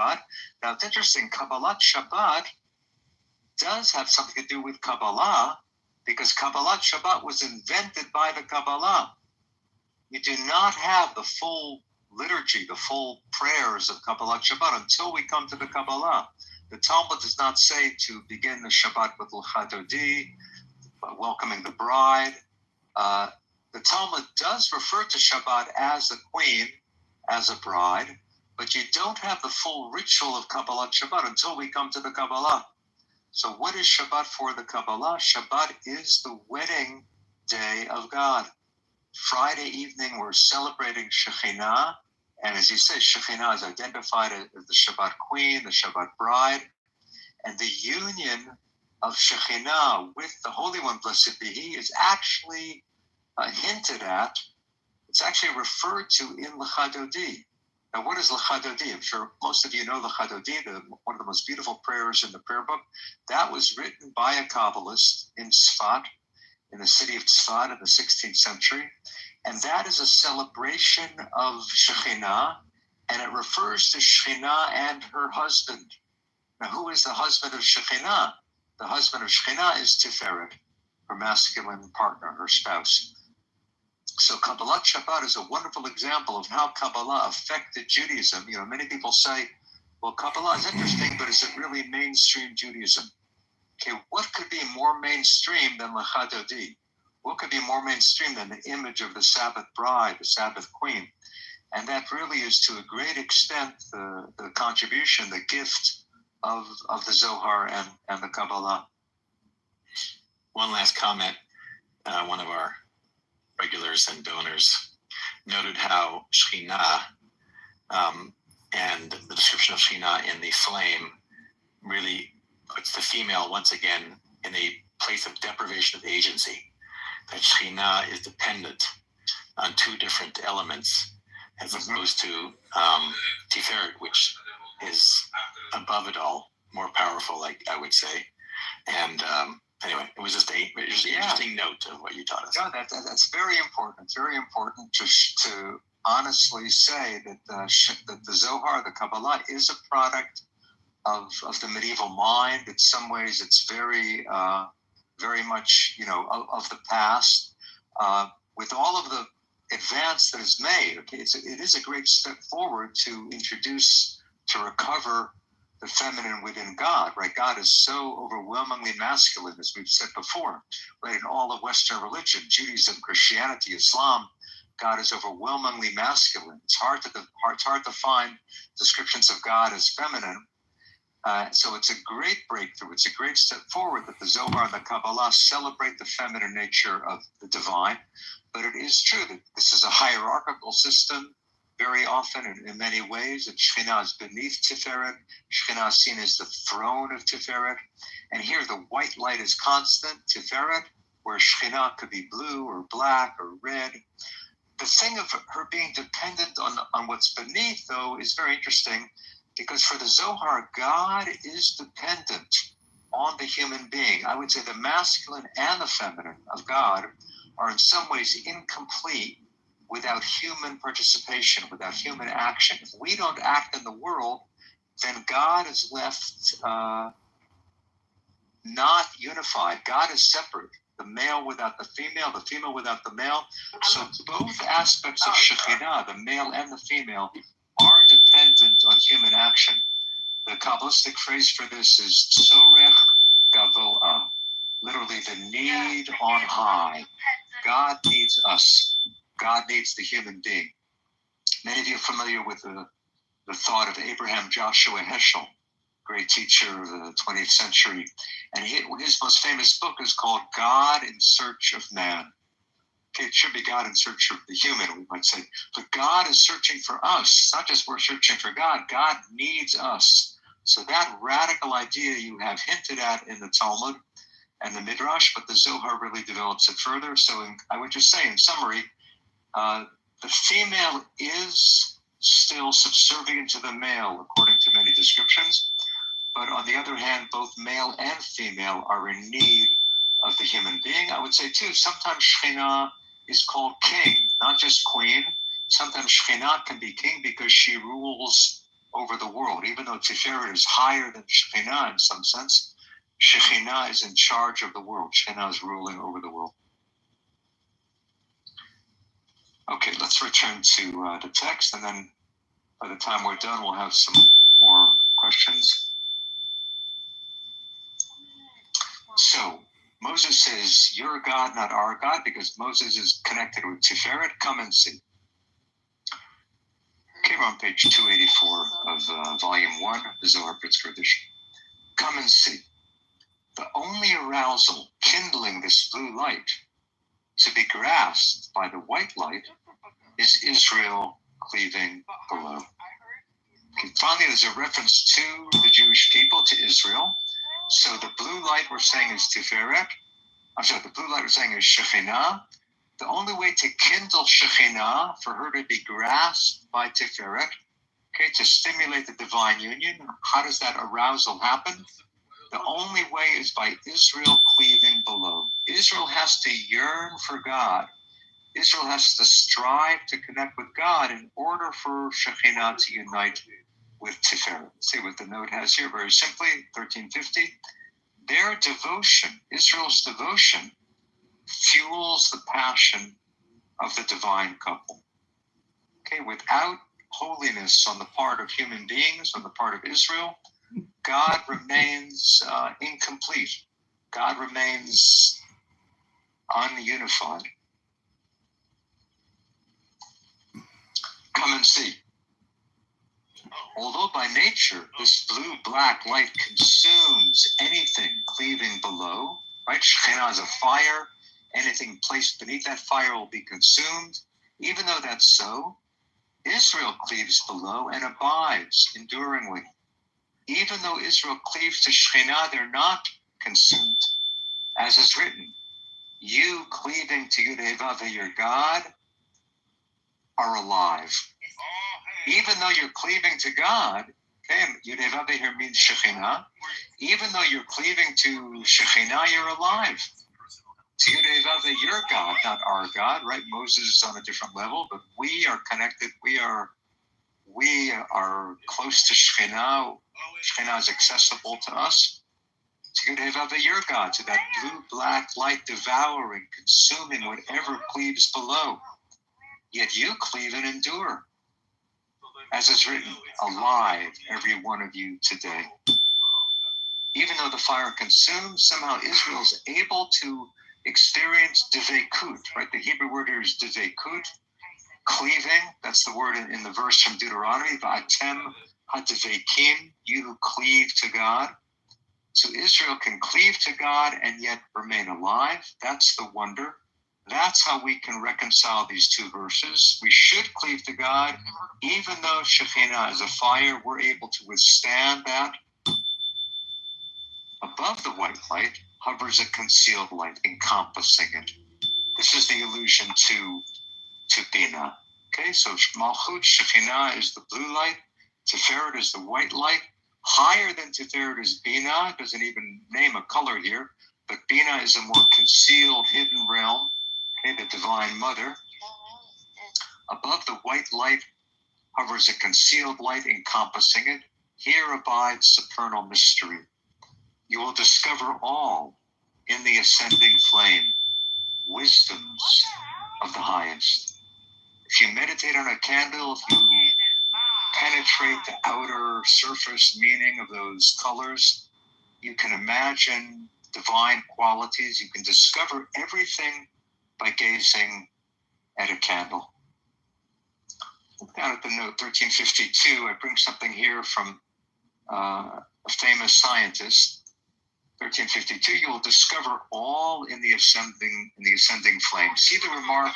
Now, it's interesting, Kabbalat Shabbat does have something to do with Kabbalah, because Kabbalat Shabbat was invented by the Kabbalah. You do not have the full liturgy, the full prayers of Kabbalat Shabbat until we come to the Kabbalah. The Talmud does not say to begin the Shabbat with L'cha Dodi, welcoming the bride. The Talmud does refer to Shabbat as the queen, as a bride, but you don't have the full ritual of Kabbalat Shabbat until we come to the Kabbalah. So what is Shabbat for the Kabbalah? Shabbat is the wedding day of God. Friday evening, we're celebrating Shekhinah. And as you say, Shekhinah is identified as the Shabbat queen, the Shabbat bride. And the union of Shekhinah with the Holy One, blessed be He, is actually hinted at. It's actually referred to in L'cha Dodi. Now, what is L'cha Dodi? I'm sure most of you know L'cha Dodi, one of the most beautiful prayers in the prayer book. That was written by a Kabbalist in Tzfat, in the city of Tzfat in the 16th century. And that is a celebration of Shekhinah, and it refers to Shekhinah and her husband. Now, who is the husband of Shekhinah? The husband of Shekhinah is Tiferet, her masculine partner, her spouse. So Kabbalat Shabbat is a wonderful example of how Kabbalah affected Judaism. You know, many people say, well, Kabbalah is interesting, but is it really mainstream Judaism? Okay, what could be more mainstream than L'cha Dodi? What could be more mainstream than the image of the Sabbath bride, the Sabbath queen? And that really is, to a great extent, the contribution, the gift of the Zohar and the Kabbalah. One last comment. One of our regulars and donors noted how Shekhinah and the description of Shekhinah in the flame really puts the female once again in a place of deprivation of agency. That Shekhinah is dependent on two different elements, as opposed to Tiferet, which is above it all, more powerful, like I would say. And anyway, it was just an interesting note of what you taught us. Yeah, that's very important. It's very important to honestly say that the Zohar, the Kabbalah, is a product of the medieval mind. In some ways, it's very much, of the past. With all of the advance that is made, okay, it is a great step forward to recover the feminine within God, right? God is so overwhelmingly masculine, as we've said before, right? In all of Western religion, Judaism, Christianity, Islam, God is overwhelmingly masculine. It's hard to find descriptions of God as feminine. So it's a great breakthrough. It's a great step forward that the Zohar and the Kabbalah celebrate the feminine nature of the divine. But it is true that this is a hierarchical system. Very often, in many ways, that Shekhinah is beneath Tiferet. Shekhinah is seen as the throne of Tiferet. And here the white light is constant, Tiferet, where Shekhinah could be blue or black or red. The thing of her being dependent on what's beneath, though, is very interesting, because for the Zohar, God is dependent on the human being. I would say the masculine and the feminine of God are in some ways incomplete without human participation, without human action. If we don't act in the world, then God is left not unified. God is separate. The male without the female without the male. So both aspects of Shekhinah, the male and the female, are dependent on human action. The Kabbalistic phrase for this is tzorech gavoa, literally the need on high. God needs us. God needs the human being. Many of you are familiar with the thought of Abraham Joshua Heschel, great teacher of the 20th century. And his most famous book is called God in Search of Man. Okay, it should be God in search of the human, we might say. But God is searching for us. It's not just we're searching for God. God needs us. So that radical idea you have hinted at in the Talmud and the Midrash, but the Zohar really develops it further. So I would just say, in summary, the female is still subservient to the male, according to many descriptions. But on the other hand, both male and female are in need of the human being. I would say, too, sometimes Shekhinah is called king, not just queen. Sometimes Shekhinah can be king because she rules over the world. Even though Tiferet is higher than Shekhinah in some sense, Shekhinah is in charge of the world. Shekhinah is ruling over the world. Okay, let's return to the text, and then by the time we're done, we'll have some more questions. So, Moses says, "You're God, not our God," because Moses is connected with Tiferet. Come and see. Okay, we're on page 284 of volume 1 of the Zohar Pritzker edition. Come and see. The only arousal kindling this blue light to be grasped by the white light is Israel cleaving below. Okay, finally, there's a reference to the Jewish people, to Israel. So the blue light we're saying is Tiferet. The blue light we're saying is Shekhinah. The only way to kindle Shekhinah, for her to be grasped by Tiferet, okay, to stimulate the divine union, how does that arousal happen? The only way is by Israel cleaving below. Israel has to yearn for God. Israel has to strive to connect with God in order for Shekhinah to unite with Tiferet. See what the note has here very simply, 1350. Their devotion, Israel's devotion, fuels the passion of the divine couple. Okay, without holiness on the part of human beings, on the part of Israel, God remains incomplete. God remains ununified. Come and see. Although by nature this blue-black light consumes anything cleaving below, right? Shekhinah is a fire. Anything placed beneath that fire will be consumed. Even though that's so, Israel cleaves below and abides enduringly. Even though Israel cleaves to Shekhinah, they're not consumed. As is written, you cleaving to Yud-Heh-Vav, your God, are alive. Even though you're cleaving to God, okay, Yud-Heh-Vav here means Shekhinah, even though you're cleaving to Shekhinah, you're alive. To Yud-Heh-Vav, your God, not our God, right? Moses is on a different level, but we are connected. We are close to Shekhinah. Shekhinah is accessible to us. To Yud-Heh-Vav, your God, to that blue-black light devouring, consuming whatever cleaves below. Yet you cleave and endure. As is written, alive, every one of you today. Even though the fire consumes, somehow Israel is able to experience devekut, right? The Hebrew word here is devekut, cleaving. That's the word in the verse from Deuteronomy, va'atem hadevekim, you who cleave to God. So Israel can cleave to God and yet remain alive. That's the wonder. That's how we can reconcile these two verses. We should cleave to God. Even though Shekhinah is a fire, we're able to withstand that. Above the white light hovers a concealed light, encompassing it. This is the allusion to Bina. Okay, so Malchut, Shekhinah is the blue light. Tiferet is the white light. Higher than Tiferet is Bina. Doesn't even name a color here. But Bina is a more concealed, hidden realm. Okay, the Divine Mother. Above the white light hovers a concealed light encompassing it. Here abides supernal mystery. You will discover all in the ascending flame, wisdoms of the highest. If you meditate on a candle, if you penetrate the outer surface meaning of those colors, you can imagine divine qualities. You can discover everything by gazing at a candle. Look down at the note 1352. I bring something here from a famous scientist. 1352. You will discover all in the ascending flame. See the remark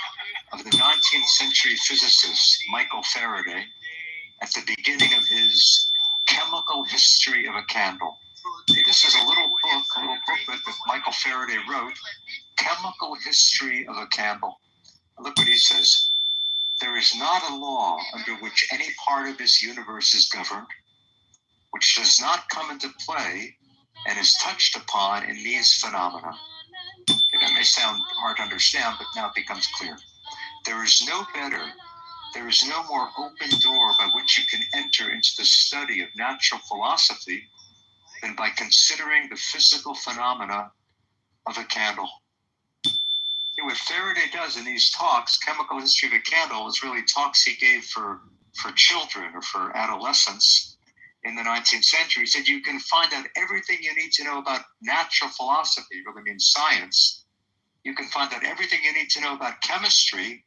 of the 19th century physicist Michael Faraday at the beginning of his Chemical History of a Candle. This is a little booklet that Michael Faraday wrote, Chemical History of a Candle. Look what he says. There is not a law under which any part of this universe is governed, which does not come into play and is touched upon in these phenomena. Okay, that may sound hard to understand, but now it becomes clear. There is no better There is no more open door by which you can enter into the study of natural philosophy than by considering the physical phenomena of a candle. What Faraday does in these talks, Chemical History of a Candle, is really talks he gave for children or for adolescents in the 19th century. He said you can find out everything you need to know about natural philosophy, really means science. You can find out everything you need to know about chemistry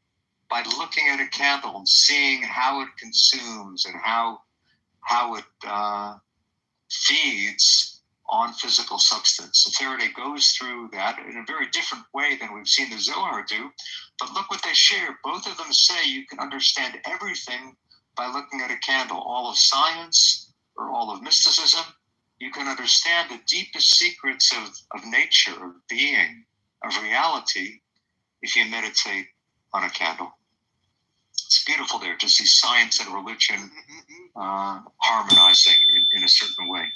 by looking at a candle and seeing how it consumes and how it feeds on physical substance. So Faraday goes through that in a very different way than we've seen the Zohar do. But look what they share. Both of them say you can understand everything by looking at a candle. All of science or all of mysticism, you can understand the deepest secrets of nature, of being, of reality, if you meditate on a candle. It's beautiful there to see science and religion harmonizing in a certain way.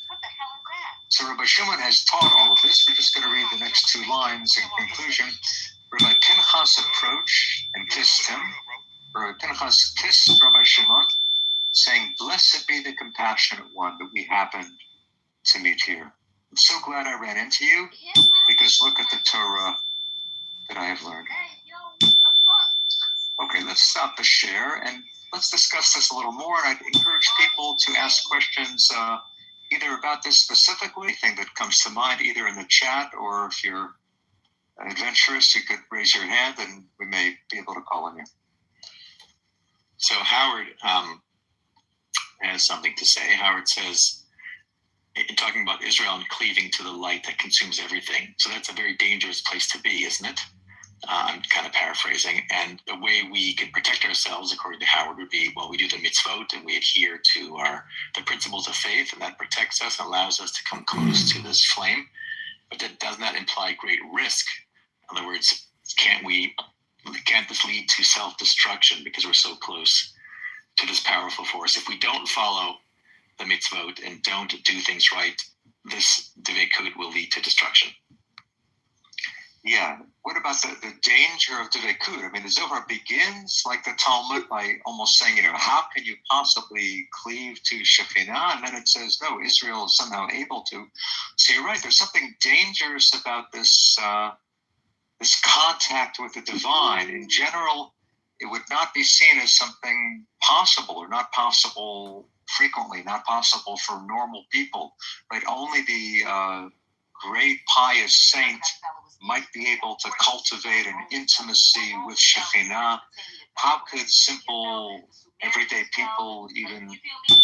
What the hell is that? So Rabbi Shimon has taught all of this. We're just going to read the next two lines in conclusion. Rabbi Pinchas approached and kissed him. Rabbi Pinchas kissed Rabbi Shimon, saying, "Blessed be the compassionate one that we happened to meet here. I'm so glad I ran into you, because look at the Torah that I have learned." Okay, let's stop the share and let's discuss this a little more. And I'd encourage people to ask questions either about this specifically, anything that comes to mind, either in the chat, or if you're adventurous, you could raise your hand and we may be able to call on you. So Howard has something to say. Howard says, in talking about Israel and cleaving to the light that consumes everything. So that's a very dangerous place to be, isn't it? I'm kind of paraphrasing. And the way we can protect ourselves, according to Howard, would be, well, we do the mitzvot and we adhere to the principles of faith, and that protects us and allows us to come close to this flame. But that does not imply great risk. In other words, can't this lead to self-destruction because we're so close to this powerful force? If we don't follow the mitzvot and don't do things right, this dvekut will lead to destruction. Yeah. What about the danger of dvekut? I mean, the Zohar begins like the Talmud by almost saying, how can you possibly cleave to Shekhinah? And then it says, no, Israel is somehow able to. So you're right. There's something dangerous about this this contact with the divine. In general, it would not be seen as something possible, or not possible frequently, not possible for normal people. Right? Only the great pious saint might be able to cultivate an intimacy with Shekhinah. How could simple, everyday people even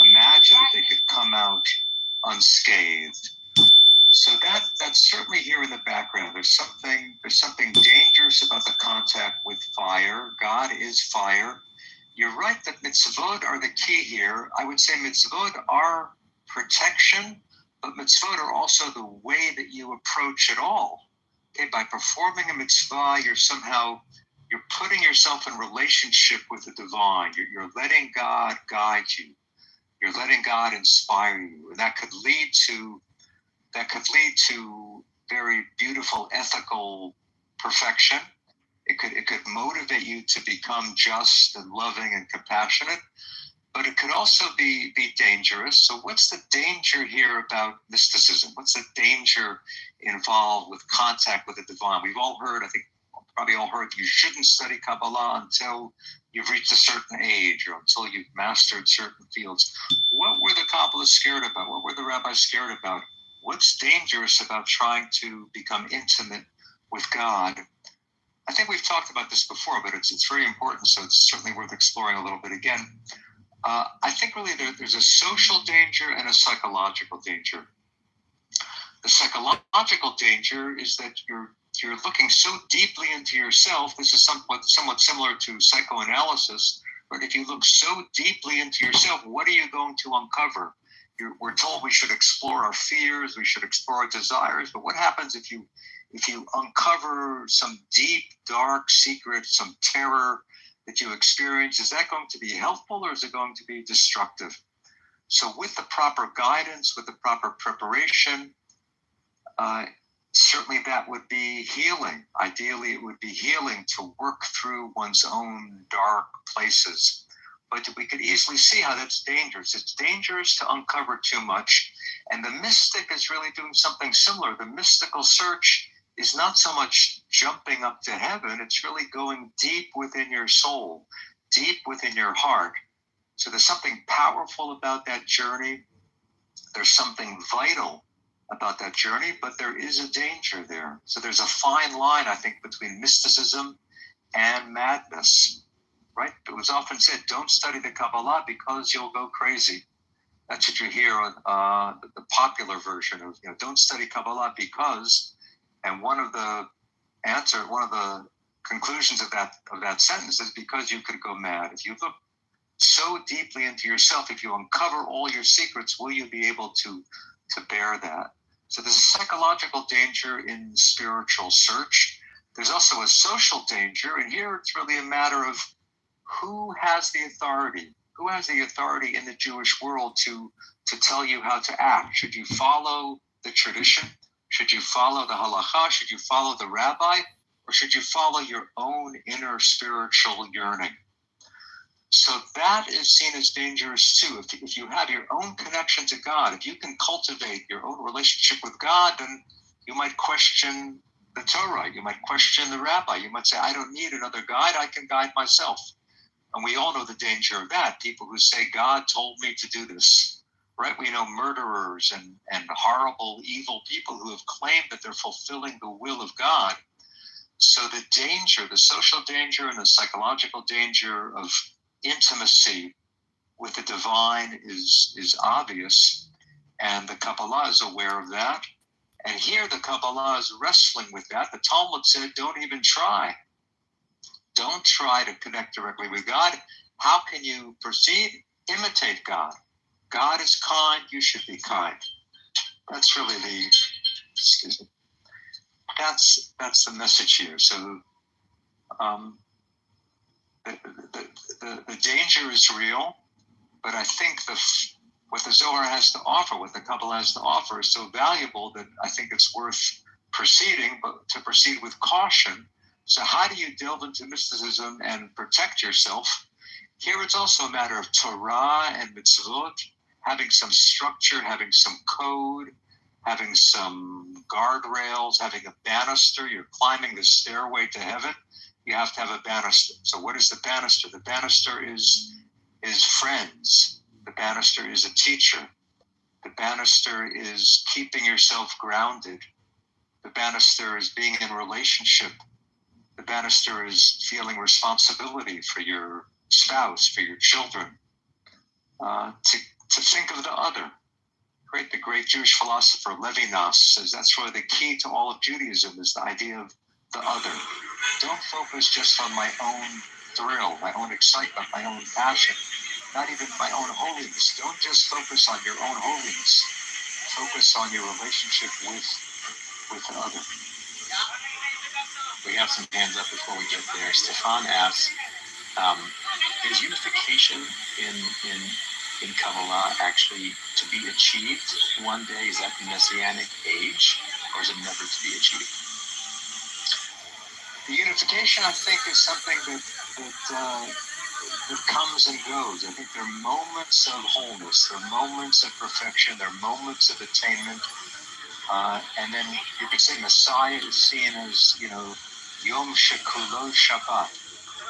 imagine that they could come out unscathed? So that's certainly here in the background. There's something dangerous about the contact with fire. God is fire. You're right that mitzvot are the key here. I would say mitzvot are protection, but mitzvot are also the way that you approach it all. Okay, by performing a mitzvah, you're putting yourself in relationship with the divine. You're letting God guide you. You're letting God inspire you, and that could lead to very beautiful ethical perfection. It could motivate you to become just and loving and compassionate, but it could also be dangerous. So what's the danger here about mysticism? What's the danger involved with contact with the divine? We've all heard, I think probably all heard, you shouldn't study Kabbalah until you've reached a certain age or until you've mastered certain fields. What were the Kabbalists scared about? What were the rabbis scared about? What's dangerous about trying to become intimate with God? I think we've talked about this before, but it's very important, so it's certainly worth exploring a little bit again. I think really there's a social danger and a psychological danger. The psychological danger is that you're looking so deeply into yourself. This is somewhat similar to psychoanalysis, but if you look so deeply into yourself, what are you going to uncover? We're told we should explore our fears, we should explore our desires, but what happens if you uncover some deep, dark secret, some terror that you experience? Is that going to be helpful or is it going to be destructive? So with the proper guidance, with the proper preparation, certainly that would be healing. Ideally, it would be healing to work through one's own dark places. But we could easily see how that's dangerous. It's dangerous to uncover too much. And the mystic is really doing something similar. The mystical search is not so much jumping up to heaven, it's really going deep within your soul, deep within your heart. So there's something powerful about that journey. There's something vital about that journey, but there is a danger there. So there's a fine line, I think, between mysticism and madness, right? It was often said, don't study the Kabbalah because you'll go crazy. That's what you hear on the popular version of, don't study Kabbalah because, and one of the conclusions of that sentence is because you could go mad. If you look so deeply into yourself, if you uncover all your secrets, will you be able to bear that? So there's a psychological danger in spiritual search. There's also a social danger, and here it's really a matter of who has the authority. Who has the authority in the Jewish world to tell you how to act? Should you follow the tradition? Should you follow the halakha? Should you follow the rabbi? Or should you follow your own inner spiritual yearning? So that is seen as dangerous too. If you have your own connection to God, if you can cultivate your own relationship with God, then you might question the Torah. You might question the rabbi. You might say, I don't need another guide. I can guide myself. And we all know the danger of that. People who say, God told me to do this, right? We know murderers and horrible, evil people who have claimed that they're fulfilling the will of God. So the danger, the social danger and the psychological danger of intimacy with the divine is obvious, and the Kabbalah is aware of that. And here the Kabbalah is wrestling with that. The Talmud said, don't even try. Don't try to connect directly with God. How can you proceed? Imitate God. God is kind, you should be kind. That's really that's the message here. So the danger is real, but I think what the Zohar has to offer, what the Kabbalah has to offer, is so valuable that I think it's worth proceeding, but to proceed with caution. So how do you delve into mysticism and protect yourself? Here it's also a matter of Torah and mitzvot, having some structure, having some code, having some guardrails, having a banister. You're climbing the stairway to heaven. You have to have a banister. So what is the banister? The banister is friends. The banister is a teacher. The banister is keeping yourself grounded. The banister is being in relationship. The banister is feeling responsibility for your spouse, for your children, to think of the other. Right? The great Jewish philosopher Levinas says that's really the key to all of Judaism, is the idea of the other. Don't focus just on my own thrill, my own excitement, my own passion, not even my own holiness. Don't just focus on your own holiness. Focus on your relationship with the other. We have some hands up before we get there. Stefan asks, is unification in Kabbalah actually to be achieved one day? Is that the Messianic age, or is it never to be achieved? The unification, I think, is something that comes and goes. I think there are moments of wholeness, there are moments of perfection, there are moments of attainment, and then you could say Messiah is seen as, Yom Shekulo Shabbat,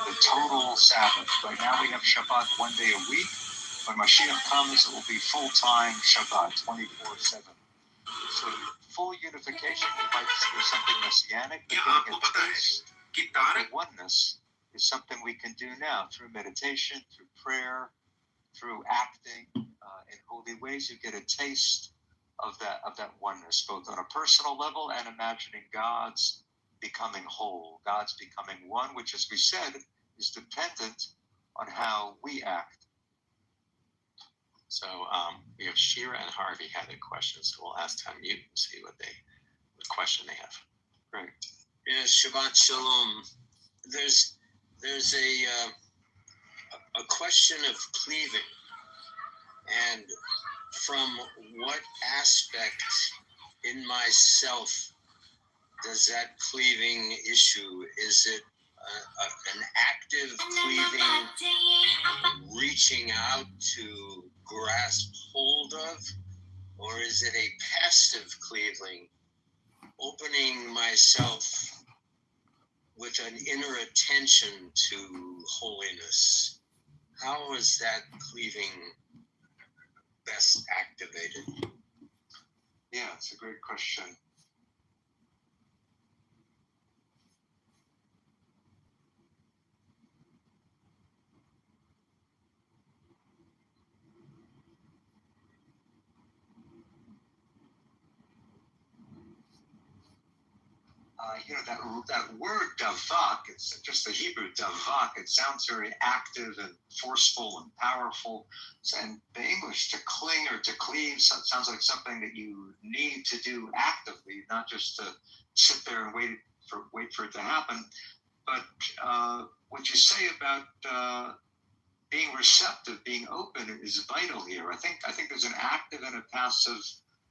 the total Sabbath. Right now we have Shabbat one day a week. When Mashiach comes, it will be full-time Shabbat, 24/7. So full unification, you might see something messianic, but getting a taste of oneness is something we can do now through meditation, through prayer, through acting in holy ways. You get a taste of that oneness, both on a personal level and imagining God's becoming whole, God's becoming one, which, as we said, is dependent on how we act. So we have Shira and Harvey had a question, so we'll ask to unmute and see what question they have. Great. Yes, Shabbat Shalom. There's a question of cleaving, and from what aspect in myself does that cleaving issue, is it an active cleaving, reaching out to grasp hold of, or is it a passive cleaving, opening myself with an inner attention to holiness? How is that cleaving best activated? Yeah, it's a great question. That word davak, it's just the Hebrew davak, it sounds very active and forceful and powerful. And the English, to cling or to cleave, sounds like something that you need to do actively, not just to sit there and wait for it to happen. But what you say about being receptive, being open, is vital here. I think there's an active and a passive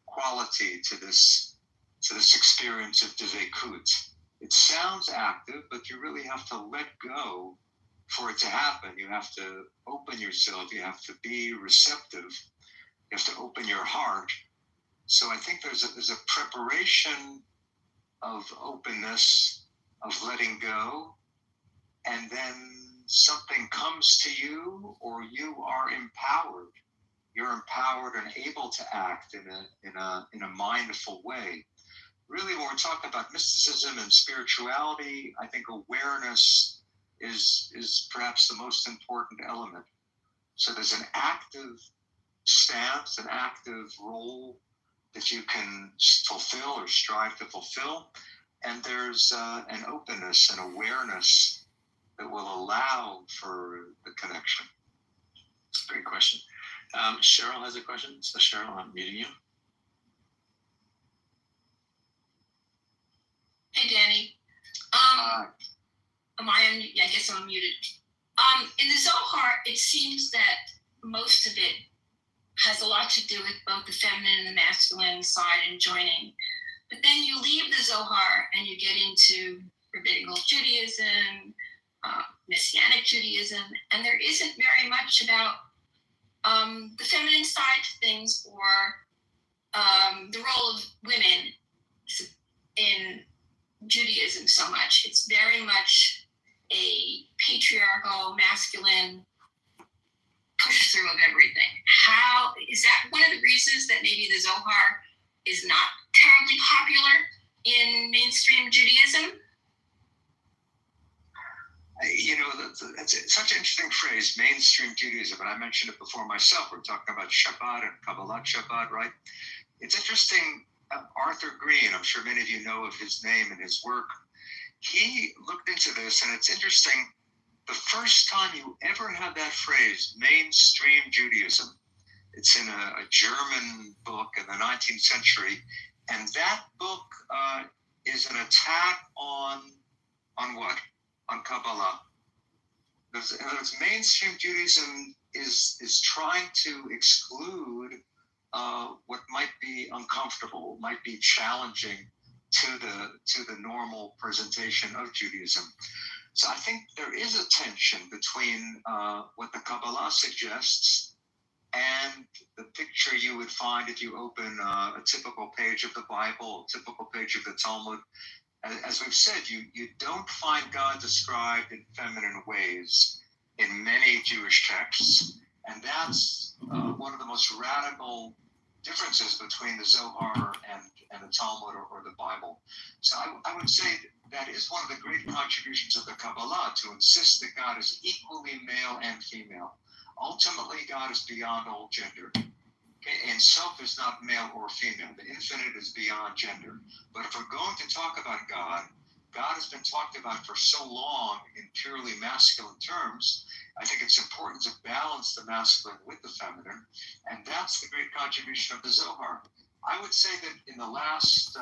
quality to this experience of devekut. It sounds active, but you really have to let go for it to happen. You have to open yourself. You have to be receptive. You have to open your heart. So I think there's a preparation of openness, of letting go, and then something comes to you, or you are empowered. You're empowered and able to act in a mindful way. Really, when we're talking about mysticism and spirituality, I think awareness is perhaps the most important element. So there's an active stance, an active role that you can fulfill or strive to fulfill, and there's an openness and awareness that will allow for the connection. Great question. Cheryl has a question. So Cheryl, I'm muting you. Hey, Danny. Am I on? Yeah, I guess I'm muted. In the Zohar, it seems that most of it has a lot to do with both the feminine and the masculine side and joining. But then you leave the Zohar and you get into rabbinical Judaism, Messianic Judaism, and there isn't very much about the feminine side to things, or the role of women in Judaism so much. It's very much a patriarchal, masculine push through of everything. How is that one of the reasons that maybe the Zohar is not terribly popular in mainstream Judaism? That's such an interesting phrase, mainstream Judaism, and I mentioned it before myself. We're talking about Shabbat and Kabbalat Shabbat, right? It's interesting. Arthur Green, I'm sure many of you know of his name and his work. He looked into this, and it's interesting. The first time you ever had that phrase, mainstream Judaism, it's in a German book in the 19th century, and that book is an attack on what? On Kabbalah. There's mainstream Judaism is trying to exclude what might be uncomfortable, might be challenging to the normal presentation of Judaism. So I think there is a tension between what the Kabbalah suggests and the picture you would find if you open a typical page of the Bible, a typical page of the Talmud. As we've said, you don't find God described in feminine ways in many Jewish texts, and that's one of the most radical differences between the Zohar and the Talmud or the Bible. So I would say that is one of the great contributions of the Kabbalah, to insist that God is equally male and female. Ultimately, God is beyond all gender. Okay? And self is not male or female. The infinite is beyond gender. But if we're going to talk about God, God has been talked about for so long in purely masculine terms. I think it's important to balance the masculine with the feminine, and that's the great contribution of the Zohar. I would say that in the last,